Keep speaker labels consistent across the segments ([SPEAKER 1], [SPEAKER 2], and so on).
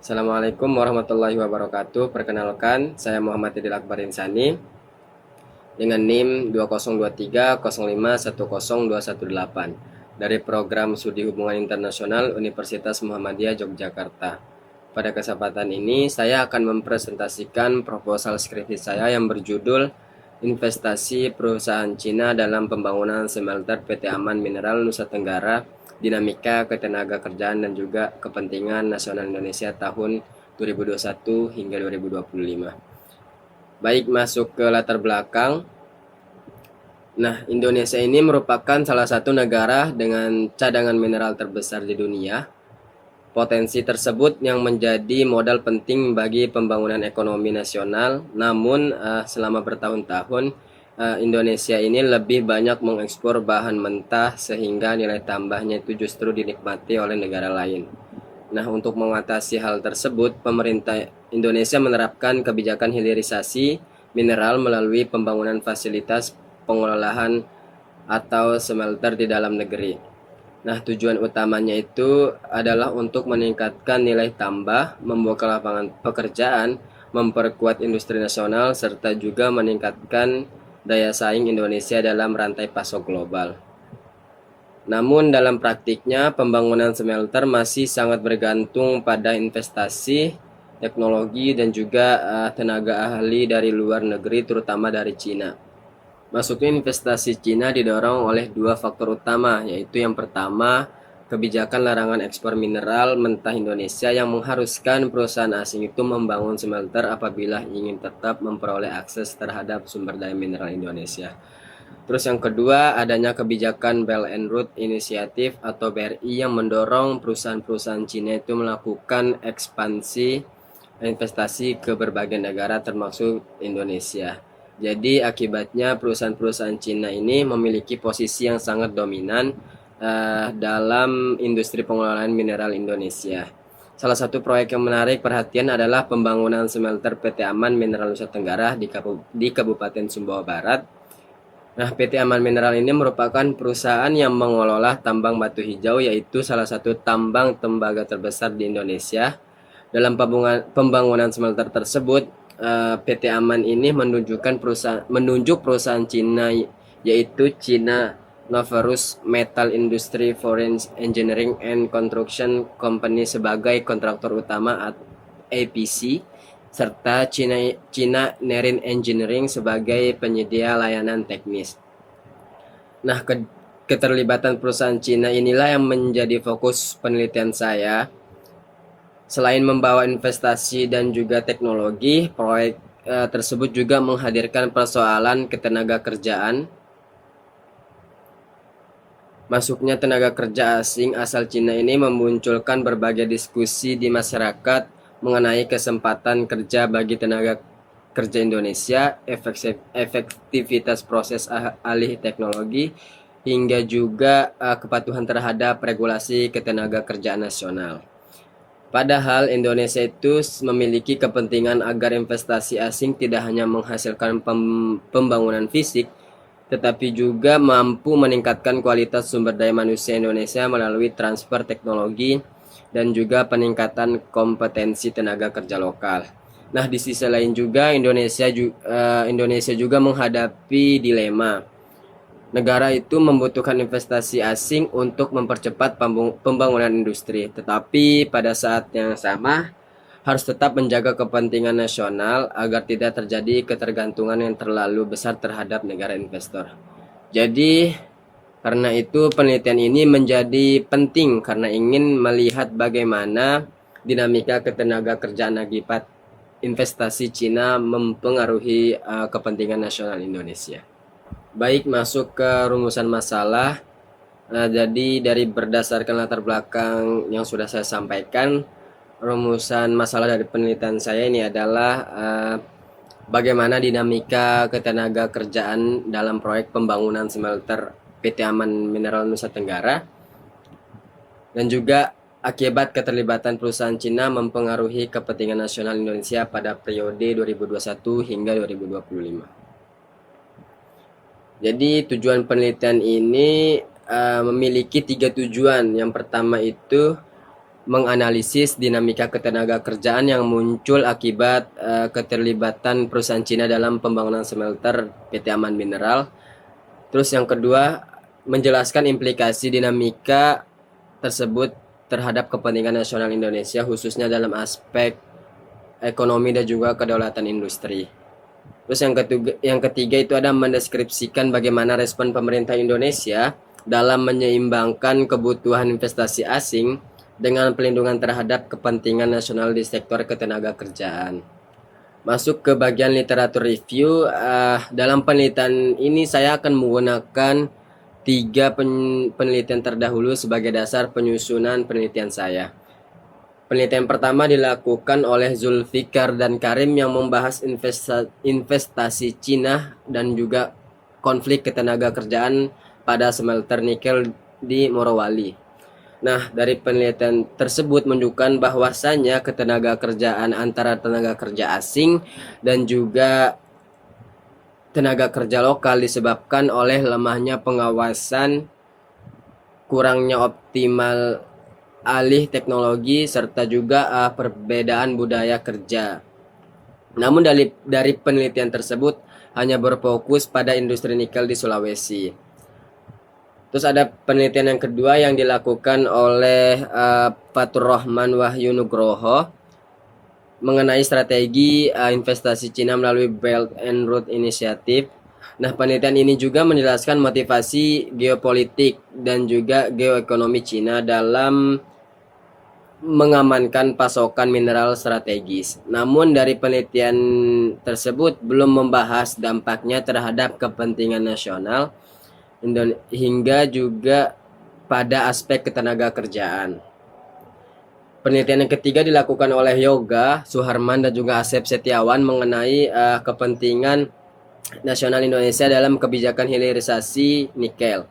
[SPEAKER 1] Assalamualaikum warahmatullahi wabarakatuh. Perkenalkan, saya Muhammad Idil Akbar Insani dengan NIM 202305100218 dari Program Studi Hubungan Internasional Universitas Muhammadiyah Yogyakarta. Pada kesempatan ini, saya akan mempresentasikan proposal skripsi saya yang berjudul Investasi Perusahaan Cina dalam Pembangunan Smelter PT Aman Mineral Nusa Tenggara, Dinamika Ketenagakerjaan dan juga Kepentingan Nasional Indonesia tahun 2021 hingga 2025. Baik, masuk ke latar belakang. Nah, Indonesia ini merupakan salah satu negara dengan cadangan mineral terbesar di dunia. Potensi tersebut yang menjadi modal penting bagi pembangunan ekonomi nasional. Namun, selama bertahun-tahun, Indonesia ini lebih banyak mengekspor bahan mentah sehingga nilai tambahnya itu justru dinikmati oleh negara lain. Nah, untuk mengatasi hal tersebut, pemerintah Indonesia menerapkan kebijakan hilirisasi mineral melalui pembangunan fasilitas pengolahan atau smelter di dalam negeri. Nah, tujuan utamanya itu adalah untuk meningkatkan nilai tambah, membuka lapangan pekerjaan, memperkuat industri nasional, serta juga meningkatkan daya saing Indonesia dalam rantai pasok global. Namun dalam praktiknya pembangunan smelter masih sangat bergantung pada investasi, teknologi dan juga tenaga ahli dari luar negeri terutama dari Cina. Masuknya investasi Cina didorong oleh dua faktor utama, yaitu yang pertama, kebijakan larangan ekspor mineral mentah Indonesia yang mengharuskan perusahaan asing itu membangun smelter apabila ingin tetap memperoleh akses terhadap sumber daya mineral Indonesia. Terus yang kedua, adanya kebijakan Belt and Road Initiative atau BRI yang mendorong perusahaan-perusahaan Cina itu melakukan ekspansi investasi ke berbagai negara termasuk Indonesia. Jadi akibatnya perusahaan-perusahaan Cina ini memiliki posisi yang sangat dominan dalam industri pengelolaan mineral Indonesia. Salah satu proyek yang menarik perhatian adalah pembangunan smelter PT Aman Mineral Nusa Tenggara di Kabupaten Sumbawa Barat. Nah, PT Aman Mineral ini merupakan perusahaan yang mengelola tambang batu hijau, yaitu salah satu tambang tembaga terbesar di Indonesia. Dalam pembangunan smelter tersebut, PT Aman ini menunjuk perusahaan Cina, yaitu China Novarus Metal Industry Foreign Engineering and Construction Company sebagai kontraktor utama APC, serta China Marine Engineering sebagai penyedia layanan teknis. Nah, keterlibatan perusahaan Cina inilah yang menjadi fokus penelitian saya. Selain membawa investasi dan juga teknologi, proyek tersebut juga menghadirkan persoalan ketenagakerjaan. Masuknya tenaga kerja asing asal Cina ini memunculkan berbagai diskusi di masyarakat mengenai kesempatan kerja bagi tenaga kerja Indonesia, efektivitas proses alih teknologi, hingga juga kepatuhan terhadap regulasi ketenaga kerjaan nasional. Padahal Indonesia itu memiliki kepentingan agar investasi asing tidak hanya menghasilkan pembangunan fisik, tetapi juga mampu meningkatkan kualitas sumber daya manusia Indonesia melalui transfer teknologi dan juga peningkatan kompetensi tenaga kerja lokal. Nah, di sisi lain juga Indonesia juga menghadapi dilema. Negara itu membutuhkan investasi asing untuk mempercepat pembangunan industri, tetapi pada saat yang sama harus tetap menjaga kepentingan nasional agar tidak terjadi ketergantungan yang terlalu besar terhadap negara investor. Jadi, karena itu penelitian ini menjadi penting karena ingin melihat bagaimana dinamika ketenaga kerjaan akibat investasi Cina mempengaruhi kepentingan nasional Indonesia. Baik, masuk ke rumusan masalah. Jadi dari berdasarkan latar belakang yang sudah saya sampaikan, rumusan masalah dari penelitian saya ini adalah bagaimana dinamika ketenaga kerjaan dalam proyek pembangunan smelter PT Aman Mineral Nusa Tenggara, dan juga akibat keterlibatan perusahaan Cina mempengaruhi kepentingan nasional Indonesia pada periode 2021 hingga 2025. Jadi tujuan penelitian ini memiliki 3 tujuan. Yang pertama itu menganalisis dinamika ketenaga kerjaan yang muncul akibat keterlibatan perusahaan Cina dalam pembangunan smelter PT Aman Mineral. Terus yang kedua, menjelaskan implikasi dinamika tersebut terhadap kepentingan nasional Indonesia, khususnya dalam aspek ekonomi dan juga kedaulatan industri. Terus yang ketiga itu ada mendeskripsikan bagaimana respon pemerintah Indonesia dalam menyeimbangkan kebutuhan investasi asing dengan pelindungan terhadap kepentingan nasional di sektor ketenaga kerjaan. Masuk ke bagian literatur review. Dalam penelitian ini saya akan menggunakan 3 penelitian terdahulu sebagai dasar penyusunan penelitian saya. Penelitian pertama dilakukan oleh Zulfikar dan Karim yang membahas investasi Cina dan juga konflik ketenaga kerjaan pada smelter nikel di Morowali. Nah, dari penelitian tersebut menunjukkan bahwasannya ketenaga kerjaan antara tenaga kerja asing dan juga tenaga kerja lokal disebabkan oleh lemahnya pengawasan, kurangnya optimal alih teknologi, serta juga perbedaan budaya kerja. Namun dari penelitian tersebut hanya berfokus pada industri nikel di Sulawesi. Terus ada penelitian yang kedua yang dilakukan oleh Fatur Rahman Wahyu Nugroho mengenai strategi investasi Cina melalui Belt and Road Initiative. Nah, penelitian ini juga menjelaskan motivasi geopolitik dan juga geoekonomi Cina dalam mengamankan pasokan mineral strategis. Namun dari penelitian tersebut belum membahas dampaknya terhadap kepentingan nasional hingga juga pada aspek ketenaga kerjaan. Penelitian yang ketiga dilakukan oleh Yoga Suharman dan juga Asep Setiawan mengenai kepentingan nasional Indonesia dalam kebijakan hilirisasi nikel.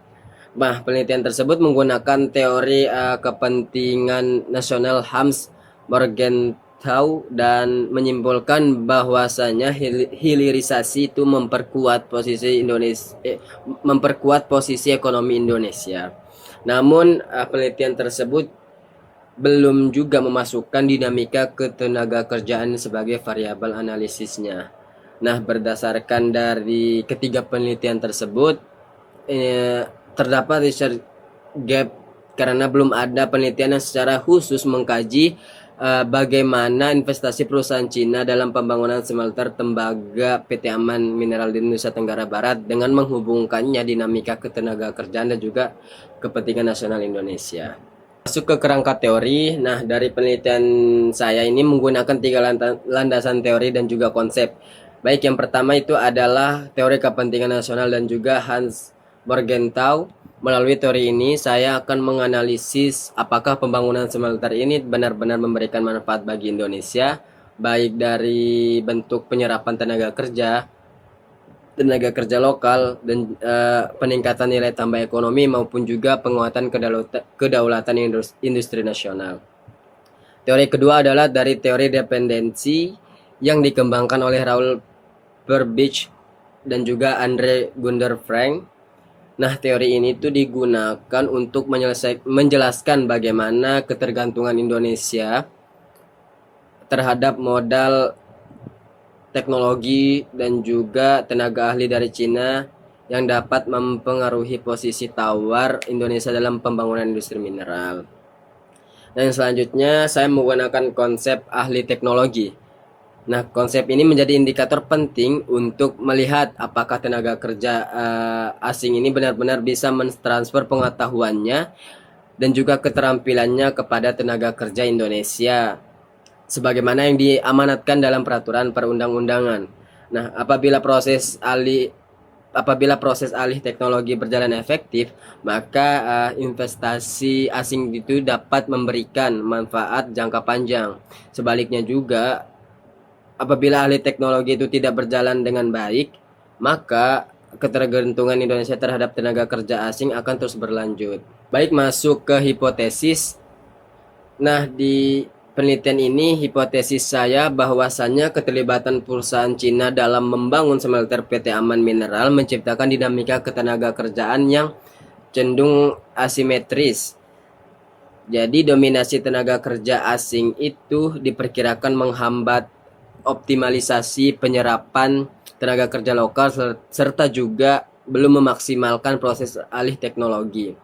[SPEAKER 1] Nah, penelitian tersebut menggunakan teori kepentingan nasional Hans Morgenthau dan menyimpulkan bahwasanya hilirisasi itu memperkuat posisi ekonomi Indonesia. Namun penelitian tersebut belum juga memasukkan dinamika ketenaga kerjaan sebagai variabel analisisnya. Nah, berdasarkan dari ketiga penelitian tersebut, terdapat research gap karena belum ada penelitian yang secara khusus mengkaji bagaimana investasi perusahaan Cina dalam pembangunan smelter tembaga PT Aman Mineral di Nusa Tenggara Barat dengan menghubungkannya dinamika ketenaga kerjaan dan juga kepentingan nasional Indonesia. Masuk ke kerangka teori. Nah, dari penelitian saya ini menggunakan 3 landasan teori dan juga konsep. Baik, yang pertama itu adalah teori kepentingan nasional dan juga Hans Morgenthau. Melalui teori ini, saya akan menganalisis apakah pembangunan smelter ini benar-benar memberikan manfaat bagi Indonesia, baik dari bentuk penyerapan tenaga kerja lokal, dan peningkatan nilai tambah ekonomi maupun juga penguatan kedaulatan industri nasional. Teori kedua adalah dari teori dependensi yang dikembangkan oleh Raoul Burbidge dan juga Andre Gunder Frank. Nah, teori ini tuh digunakan untuk menjelaskan bagaimana ketergantungan Indonesia terhadap modal teknologi dan juga tenaga ahli dari Cina yang dapat mempengaruhi posisi tawar Indonesia dalam pembangunan industri mineral. Dan selanjutnya saya menggunakan konsep ahli teknologi. Nah, konsep ini menjadi indikator penting untuk melihat apakah tenaga kerja asing ini benar-benar bisa mentransfer pengetahuannya dan juga keterampilannya kepada tenaga kerja Indonesia sebagaimana yang diamanatkan dalam peraturan perundang-undangan. Nah, apabila proses alih teknologi berjalan efektif, maka investasi asing itu dapat memberikan manfaat jangka panjang. Sebaliknya juga, apabila alih teknologi itu tidak berjalan dengan baik, maka ketergantungan Indonesia terhadap tenaga kerja asing akan terus berlanjut. Baik, masuk ke hipotesis. Nah, di penelitian ini hipotesis saya bahwasannya keterlibatan perusahaan Cina dalam membangun smelter PT Aman Mineral menciptakan dinamika ketenaga kerjaan yang cenderung asimetris. Jadi dominasi tenaga kerja asing itu diperkirakan menghambat optimalisasi penyerapan tenaga kerja lokal serta juga belum memaksimalkan proses alih teknologi.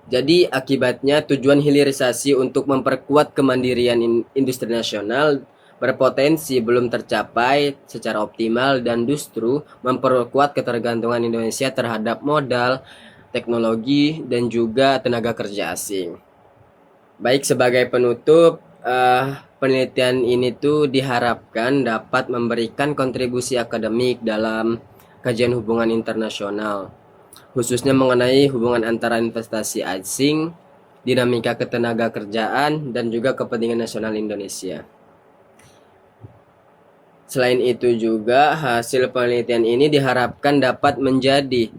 [SPEAKER 1] Jadi akibatnya tujuan hilirisasi untuk memperkuat kemandirian industri nasional berpotensi belum tercapai secara optimal dan justru memperkuat ketergantungan Indonesia terhadap modal, teknologi, dan juga tenaga kerja asing. Baik, sebagai penutup, penelitian ini tuh diharapkan dapat memberikan kontribusi akademik dalam kajian hubungan internasional, khususnya mengenai hubungan antara investasi asing, dinamika ketenaga kerjaan, dan juga kepentingan nasional Indonesia. Selain itu juga hasil penelitian ini diharapkan dapat menjadi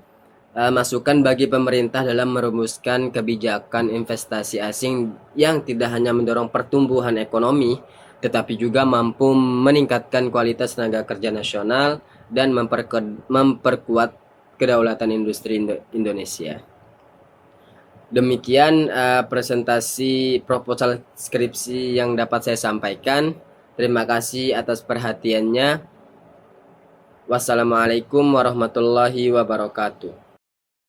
[SPEAKER 1] masukan bagi pemerintah dalam merumuskan kebijakan investasi asing yang tidak hanya mendorong pertumbuhan ekonomi, tetapi juga mampu meningkatkan kualitas tenaga kerja nasional dan memperkuat kedaulatan industri Indonesia. Demikian presentasi proposal skripsi yang dapat saya sampaikan. Terima kasih atas perhatiannya. Wassalamualaikum warahmatullahi wabarakatuh.